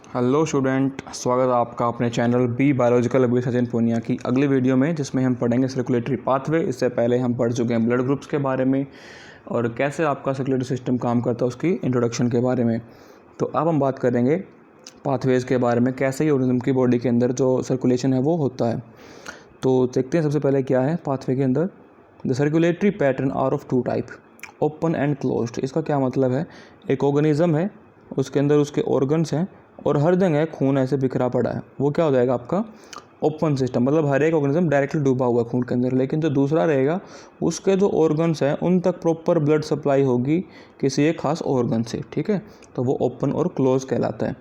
Hello student, स्वागत है आपका अपने चैनल बी बायोलॉजिकल अभी सचिन पूनिया की अगली वीडियो में, जिसमें हम पढ़ेंगे सर्कुलेटरी पाथवे। इससे पहले हम पढ़ चुके हैं ब्लड ग्रुप्स के बारे में और कैसे आपका सर्कुलेटरी सिस्टम काम करता है उसकी इंट्रोडक्शन के बारे में। तो अब हम बात करेंगे पाथवेज़ के बारे में, कैसे ही ऑर्गेनिज्म की बॉडी के अंदर जो सर्कुलेशन है वो होता है। तो देखते हैं सबसे पहले क्या है पाथवे के अंदर। The circulatory pattern are of two type, open and closed. इसका क्या मतलब है, एक ऑर्गेनिज्म है, उसके अंदर उसके ऑर्गन्स हैं और हर जगह खून ऐसे बिखरा पड़ा है, वो क्या हो जाएगा आपका ओपन सिस्टम। मतलब हर एक ऑर्गेनिज्म डायरेक्टली डूबा हुआ है खून के अंदर। लेकिन जो दूसरा रहेगा उसके जो ऑर्गन्स हैं उन तक प्रॉपर ब्लड सप्लाई होगी किसी एक खास ऑर्गन से, ठीक है। तो वो ओपन और क्लोज कहलाता है।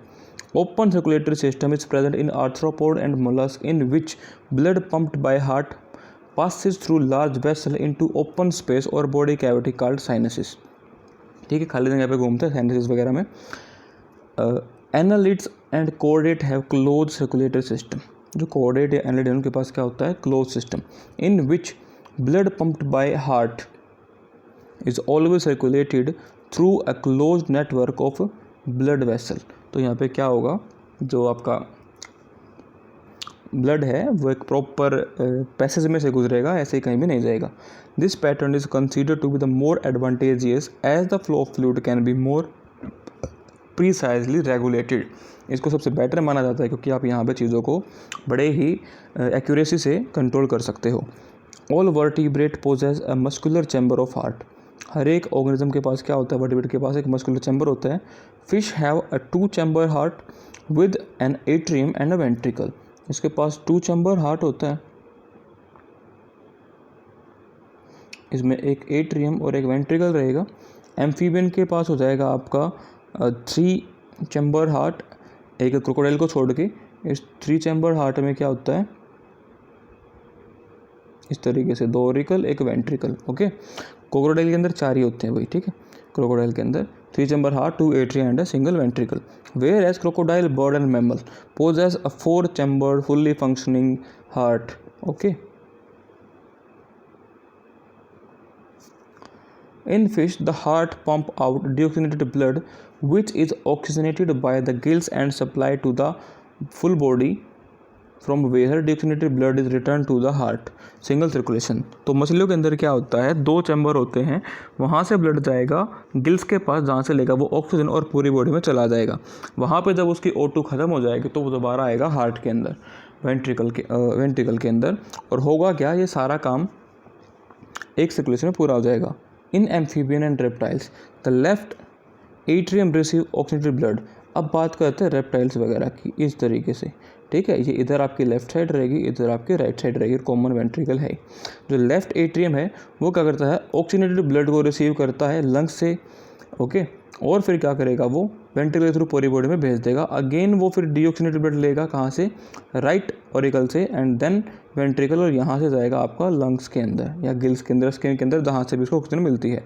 Open circulatory system is present in arthropod and mollusc in which blood pumped by heart passes through large vessel into open space और body cavity called sinuses। ठीक है, खाली जगह पे घूमते हैं साइनसिस वगैरह में। Annelids and chordate have close circulatory system. जो कोर्डेट या एनालिड है उनके पास क्या होता है, close system, in which blood pumped by heart is always circulated through a close network of blood vessel. तो यहाँ पे क्या होगा, जो आपका ब्लड है वो एक प्रॉपर पैसेज में से गुजरेगा, ऐसे ही कहीं भी नहीं जाएगा। This pattern is considered to be the more advantageous as the flow of fluid can be more precisely regulated. इसको सबसे बेटर माना जाता है क्योंकि आप यहाँ पे चीज़ों को बड़े ही एक्यूरेसी से कंट्रोल कर सकते हो। All vertebrate possess a muscular chamber of heart. हर एक ऑर्गेनिज्म के पास क्या होता है, वर्टिब्रेट के पास एक मस्कुलर चैम्बर होता है। Fish have a 2 chamber heart with an atrium and a ventricle. इसके पास 2 चैम्बर हार्ट होता है, इसमें एक एट्रियम और एक वेंट्रिकल रहेगा। एम्फीबियन के पास हो जाएगा आपका 3 चैम्बर हार्ट, एक क्रोकोडाइल को छोड़ के। इस 3 चैम्बर हार्ट में क्या होता है, इस तरीके से 2 ऑरिकल एक वेंट्रिकल। ओके, क्रोकोडाइल के अंदर 4 ही होते हैं भाई, ठीक है। क्रोकोडाइल के अंदर 3 chamber heart, 2 atria and a single ventricle. Whereas crocodile, bird and mammal possess a 4 chamber fully functioning heart. Okay, in fish the heart pump out deoxygenated blood which is oxygenated by the gills and supplied to the full body from where deoxygenated blood is returned to the heart। Single circulation. तो मछलियों के अंदर क्या होता है, 2 chamber होते हैं, वहाँ से ब्लड जाएगा गिल्स के पास, जहाँ से लेगा वो ऑक्सीजन और पूरी बॉडी में चला जाएगा। वहाँ पे जब उसकी O2 ख़त्म हो जाएगी तो वो दोबारा आएगा हार्ट के अंदर, वेंट्रिकल के अंदर। और होगा क्या, ये सारा काम एक सर्कुलेशन में पूरा हो जाएगा। In amphibian and reptiles the left atrium receive oxygenated blood. अब बात करते हैं रेप्टाइल्स वगैरह की, इस तरीके से, ठीक है। ये इधर आपकी लेफ्ट साइड रहेगी, इधर आपकी राइट साइड रहेगी, कॉमन वेंट्रिकल है। जो लेफ्ट एट्रियम है वो क्या करता है, ऑक्सीजनेटेड ब्लड को रिसीव करता है लंग्स से, ओके। और फिर क्या करेगा, वो वेंट्रिकल थ्रू पूरी बॉडी में भेज देगा। अगेन वो फिर डीऑक्सीजनेटेड ब्लड लेगा, कहाँ से, राइट ऑरिकल से, एंड देन वेंट्रिकल, और यहाँ से जाएगा आपका लंग्स के अंदर या गिल्स के अंदर, स्किन के अंदर, जहाँ से भी उसको ऑक्सीजन मिलती है,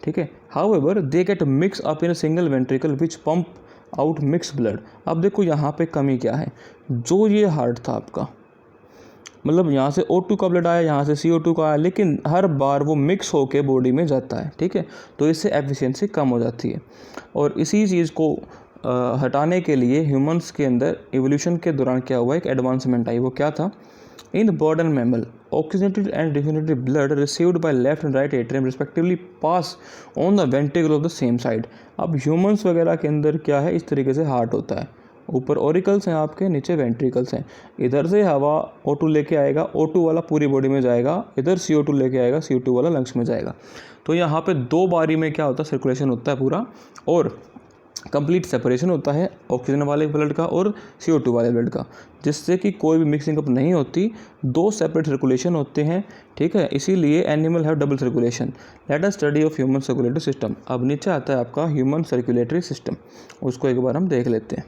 ठीक है। However they get mix up in a single ventricle which pump out mix blood. अब देखो यहाँ पे कमी क्या है, जो ये हार्ट था आपका, मतलब यहाँ से O2 का ब्लड आया, यहाँ से CO2 का आया, लेकिन हर बार वो मिक्स होके बॉडी में जाता है, ठीक है। तो इससे एफिशिएंसी कम हो जाती है। और इसी चीज़ को हटाने के लिए ह्यूमंस के अंदर इवोल्यूशन के दौरान क्या हुआ, एक एडवांसमेंट आई। वो क्या था, in bird and mammal oxygenated and deoxygenated blood received by left and right atrium respectively pass on the ventricle of the same side. अब ह्यूमंस वगैरह के अंदर क्या है, इस तरीके से हार्ट होता है, ऊपर ऑरिकल्स हैं आपके, नीचे वेंट्रिकल्स हैं। इधर से हवा O2 लेके आएगा, O2 वाला पूरी बॉडी में जाएगा, इधर CO2 लेके आएगा, CO2 वाला लंग्स में जाएगा। तो यहाँ पे 2 बारी में क्या होता है, सर्कुलेशन होता है पूरा, और कंप्लीट सेपरेशन होता है ऑक्सीजन वाले ब्लड का और CO2 वाले ब्लड का, जिससे कि कोई भी मिक्सिंग अप नहीं होती। 2 सेपरेट सर्कुलेशन होते हैं, ठीक है। इसीलिए animal have double circulation. Let us study of human circulatory system. अब नीचे आता है आपका ह्यूमन सर्कुलेटरी सिस्टम, उसको एक बार हम देख लेते हैं।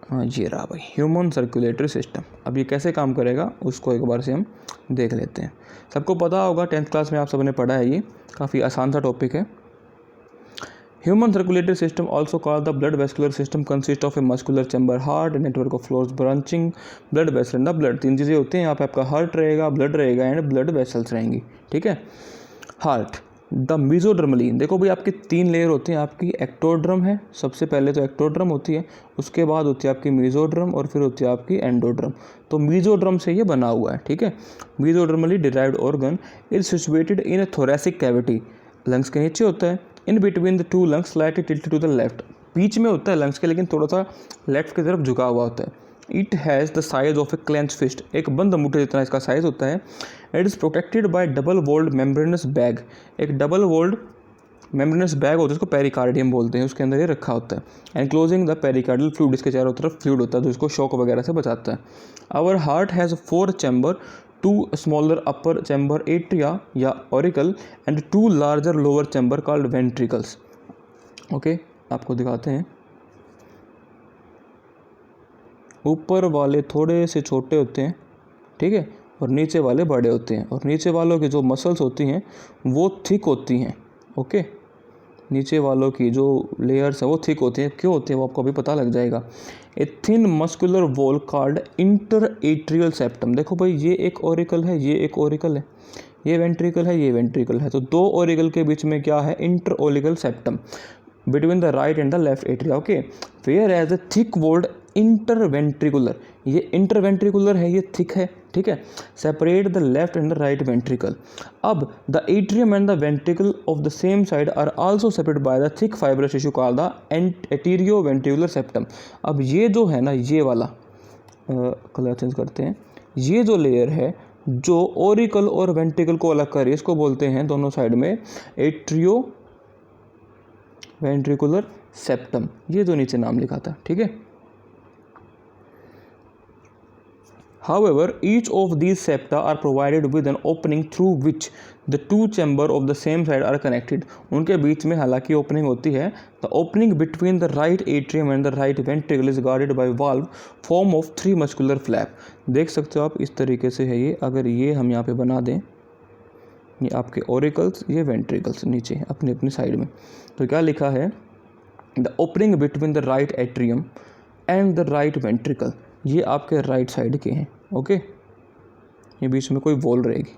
हाँ जी रहा भाई, ह्यूमन सर्कुलेटरी सिस्टम। अब ये कैसे काम करेगा उसको एक बार से हम देख लेते हैं। सबको पता होगा, 10th क्लास में आप सबने पढ़ा है, ये काफ़ी आसान सा टॉपिक है। Human circulatory system, also called the blood vascular system, consists of a muscular chamber heart, a network of flows branching blood vessel and the blood। 3 चीज़ें होती हैं यहाँ पे, आपका हार्ट रहेगा, ब्लड रहेगा एंड ब्लड वेसल्स रहेंगी, ठीक है। हार्ट द मीजोडर्मली, देखो भाई आपकी 3 लेयर होती हैं, आपकी एक्टोड्रम है, सबसे पहले तो एक्टोड्रम होती है, उसके बाद होती है आपकी मीजोड्रम और फिर होती है आपकी एंडोड्रम। तो मीजोड्रम से ये बना हुआ है, ठीक है। Mesodermally derived organ is situated in a thoracic cavity, lungs के नीचे होता है, in between the 2 lungs slightly tilted to the left, बीच में होता है लंग्स के लेकिन थोड़ा सा लेफ्ट की तरफ झुका हुआ होता है। It has the size of a clench fist, एक बंद अंगूठे जितना इसका साइज होता है। It is protected by double walled membranous bag, एक डबल वॉल्ड मेम्ब्रेनस बैग होता है, उसको पेरिकार्डियम बोलते हैं, उसके अंदर ये रखा होता है। एनक्लोजिंग द पेरिकार्डियल फ्लूइड, इसके चारों तरफ फ्लूइड होता है जो इसको शॉक वगैरह से बचाता है। Our heart has 4 chamber, 2 smaller upper chamber atria या auricle and 2 larger lower chamber called ventricles. Okay, आपको दिखाते हैं। ऊपर वाले थोड़े से छोटे होते हैं, ठीक है, और नीचे वाले बड़े होते हैं, और नीचे वालों की जो मसल्स होती हैं वो थिक होती हैं। ओके, नीचे वालों की जो लेयर्स हैं वो थिक होती हैं, क्यों होती हैं वो आपको अभी पता लग जाएगा। A thin muscular wall called inter atrial septum, देखो भाई ये एक ऑरिकल है, ये एक ऑरिकल है, ये वेंट्रिकल है, ये वेंट्रिकल है, तो 2 ऑरिकल के बीच में क्या है, interauricular septum between the right and the left atria. Okay, whereas the thick walled interventricular, ये इंटरवेंट्रिकुलर है, ये थिक है, ठीक है, separate the left and the right ventricle. अब the atrium and the ventricle of the same side are also separated by the thick fibrous tissue called the atrioventricular septum. अब ये जो है ना, ये वाला कलर चेंज करते हैं, ये जो लेयर है जो ओरिकल और वेंट्रिकल को अलग कर रही है, इसको बोलते हैं दोनों साइड में एट्रियो वेंट्रिकुलर सेप्टम, ये जो नीचे नाम लिखा था, ठीक है। However, each of these septa are provided with an opening through which the 2 chambers of the same side are connected. उनके बीच में हालांकि ओपनिंग होती है। The opening between the right atrium and the right ventricle is guarded by valve form of 3 muscular flap. देख सकते हो आप, इस तरीके से है ये। अगर ये हम यहाँ पे बना दें, ये आपके ओरिकल्स, ये वेंट्रिकल्स नीचे अपनी अपनी साइड में, तो क्या लिखा है, the opening between the right atrium and the right ventricle, ये आपके राइट साइड के हैं। ओके, ये बीच में कोई वॉल रहेगी,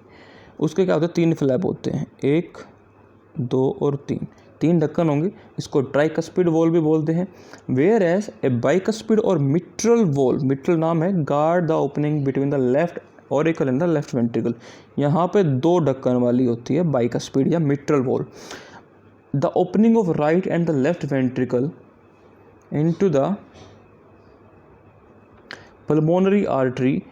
उसके क्या होता है, 3 फ्लैप होते हैं, 1 2 और 3 ढक्कन होंगे, इसको ट्राइकस्पिड वॉल भी बोलते हैं। वेयर एज ए बाइकस्पिड और मिट्रल वॉल, मिट्रल नाम है, guard the opening between the left auricle and the left ventricle, यहाँ पे 2 ढक्कन वाली होती है बाइकस्पिड या mitral valve. The opening of right and the left ventricle into the pulmonary artery,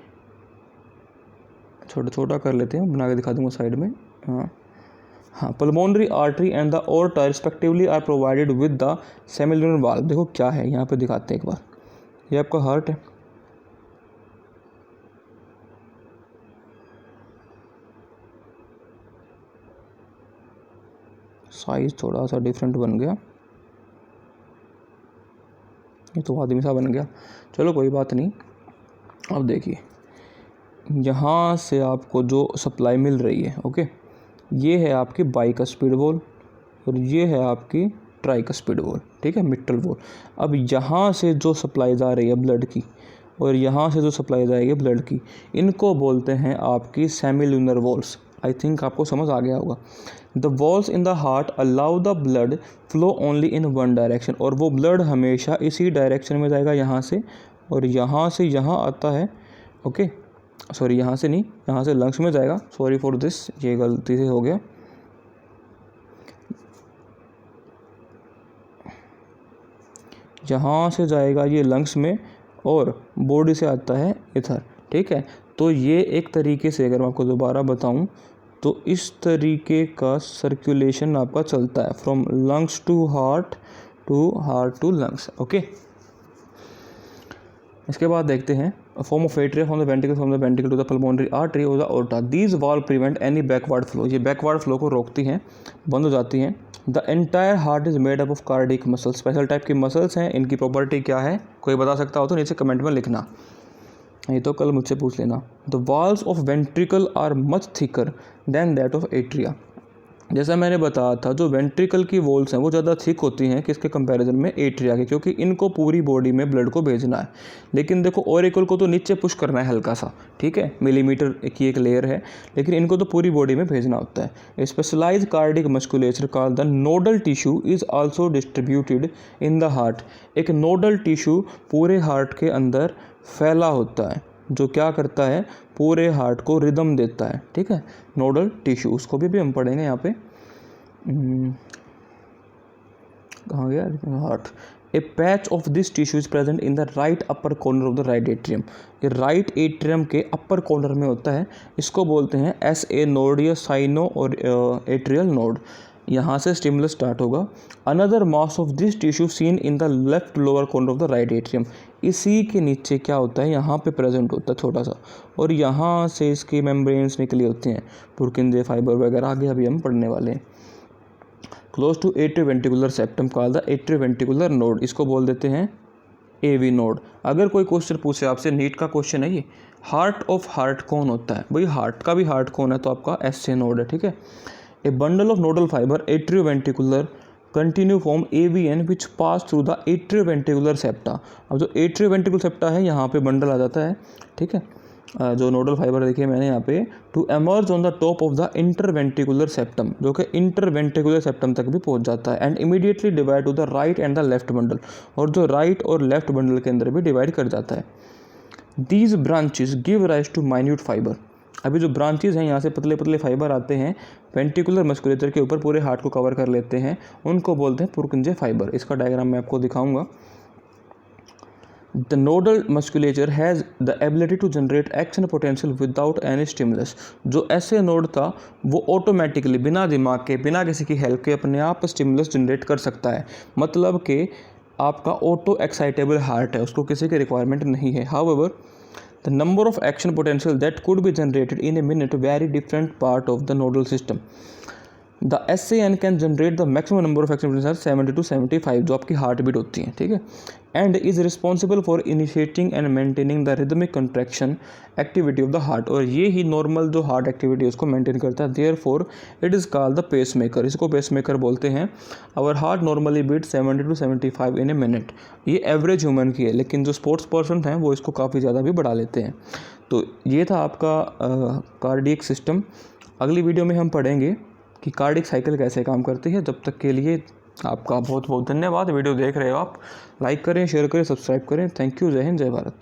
छोटा कर लेते हैं, बना के दिखा दूंगा साइड में। हाँ, pulmonary artery and the aorta respectively are provided with the semilunar valve. देखो क्या है, यहाँ पे दिखाते हैं एक बार, ये आपका हार्ट है, साइज थोड़ा सा डिफरेंट बन गया, ये तो आदमी सा बन गया, चलो कोई बात नहीं। अब देखिए, यहाँ से आपको जो सप्लाई मिल रही है, ओके, ये है आपकी बाइकस्पिड वॉल और ये है आपकी ट्राइकस्पिड वॉल, ठीक है, मिट्रल वॉल। अब यहाँ से जो सप्लाई जा रही है ब्लड की और यहाँ से जो सप्लाई जाएगी ब्लड की, इनको बोलते हैं आपकी सेमिलुनर वॉल्स। आई थिंक आपको समझ आ गया होगा। The walls in the heart allow the blood flow only in one direction, और वो ब्लड हमेशा इसी डायरेक्शन में जाएगा, यहाँ से, और यहाँ से यहाँ आता है। ओके, सॉरी, यहाँ से नहीं, यहाँ से लंग्स में जाएगा, सॉरी फॉर दिस, ये गलती से हो गया। यहाँ से जाएगा ये लंग्स में और बॉडी से आता है इधर, ठीक है। तो ये एक तरीके से, अगर मैं आपको दोबारा बताऊं, तो इस तरीके का सर्कुलेशन आपका चलता है, from lungs to heart to lungs. Okay, इसके बाद देखते हैं form of atria from the ventricle to the pulmonary artery और the aorta. These valve prevent any backward flow, ये बैकवर्ड फ्लो को रोकती हैं, बंद हो जाती हैं। The entire heart is made up of cardiac muscles, special type की मसल्स हैं, इनकी प्रॉपर्टी क्या है, कोई बता सकता हो तो नीचे कमेंट में लिखना, ये तो कल मुझसे पूछ लेना। The walls of ventricle are much thicker than that of atria, जैसा मैंने बताया था, जो वेंट्रिकल की वॉल्स हैं वो ज़्यादा थिक होती हैं किसके कंपैरिजन में, एट्रिया के, क्योंकि इनको पूरी बॉडी में ब्लड को भेजना है। लेकिन देखो ऑरिकल को तो नीचे पुश करना है हल्का सा, ठीक है, मिलीमीटर की एक लेयर है, लेकिन इनको तो पूरी बॉडी में भेजना होता है। Specialise cardiac musculature called the nodal tissue is also distributed in the heart. एक नोडल टिश्यू पूरे हार्ट के अंदर फैला होता है, जो क्या करता है, पूरे हार्ट को रिदम देता है, ठीक है, नोडल टिश्यू, उसको भी हम पढ़ेंगे यहाँ पे। कहाँ गया, heart. A patch of this tissue is present in the right upper corner of the right atrium. ये राइट एट्रियम के अपर कॉर्नर में होता है, इसको बोलते हैं SA नोड या साइनो और एट्रियल नोड। यहाँ से स्टिमुलस स्टार्ट होगा। Another mass of this tissue seen in the left lower corner of the right atrium. इसी के नीचे क्या होता है, यहाँ पे प्रेजेंट होता है छोटा सा, और यहाँ से इसकी मेम्ब्रेन्स निकली होती हैं, पुरकिंजे फाइबर वगैरह, आगे अभी हम पढ़ने वाले हैं। Close to atrioventricular septum called the atrioventricular node, इसको बोल देते हैं AV नोड। अगर कोई क्वेश्चन पूछे आपसे, नीट का क्वेश्चन है ये, हार्ट ऑफ हार्ट कौन होता है, भाई हार्ट का भी हार्ट कौन है, तो आपका SA नोड है, ठीक है। ए bundle of nodal fibre atrioventricular continue form AVN which pass through the atrioventricular septa. अब जो एट्रियोवेंट्रिकुलर सेप्टा है, यहाँ पे बंडल आ जाता है, ठीक है, जो नोडल फाइबर देखिए मैंने यहाँ पे, to emerge on the top of the interventricular septum, जो कि इंटरवेंट्रिकुलर सेप्टम तक भी पहुँच जाता है, and immediately divide to the right and the left bundle, और जो राइट और लेफ्ट बंडल के अंदर भी डिवाइड कर जाता है। These branches give rise to minute fibre. अभी जो ब्रांचेस हैं, यहाँ से पतले पतले फाइबर आते हैं, वेंट्रिकुलर मस्कुलेचर के ऊपर पूरे हार्ट को कवर कर लेते हैं, उनको बोलते हैं पुरकिंजे फाइबर। इसका डायग्राम मैं आपको दिखाऊंगा। The nodal musculature has the ability to generate action potential without any stimulus। जो ऐसे नोड था वो ऑटोमेटिकली बिना दिमाग के, बिना किसी की हेल्प के अपने आप स्टिमुलस जनरेट कर सकता है। मतलब कि आपका ऑटो एक्साइटेबल हार्ट है, उसको किसी की रिक्वायरमेंट नहीं है। However the number of action potential that could be generated in a minute vary different part of the nodal system। The SAN can generate the maximum number of action potential 70 to 75, जो आपकी heart beat होती है, ठीक है, and is responsible for initiating and maintaining the rhythmic contraction activity of the heart. और ये ही normal जो हार्ट एक्टिविटी है उसको मेंटेन करता है। Therefore it is called the pacemaker, इसको पेस मेकर बोलते हैं। Our heart normally beat 70 to 75 in a minute. ये एवरेज ह्यूमन की है, लेकिन जो स्पोर्ट्स पर्सन हैं वो इसको काफ़ी ज़्यादा भी बढ़ा लेते हैं। तो ये था आपका कार्डियक सिस्टम। अगली वीडियो में हम पढ़ेंगे कि कार्डिक साइकिल कैसे काम करती है। जब तक के लिए आपका बहुत बहुत धन्यवाद। वीडियो देख रहे हो आप, लाइक करें, शेयर करें, सब्सक्राइब करें। Thank you. जय हिंद, जय भारत।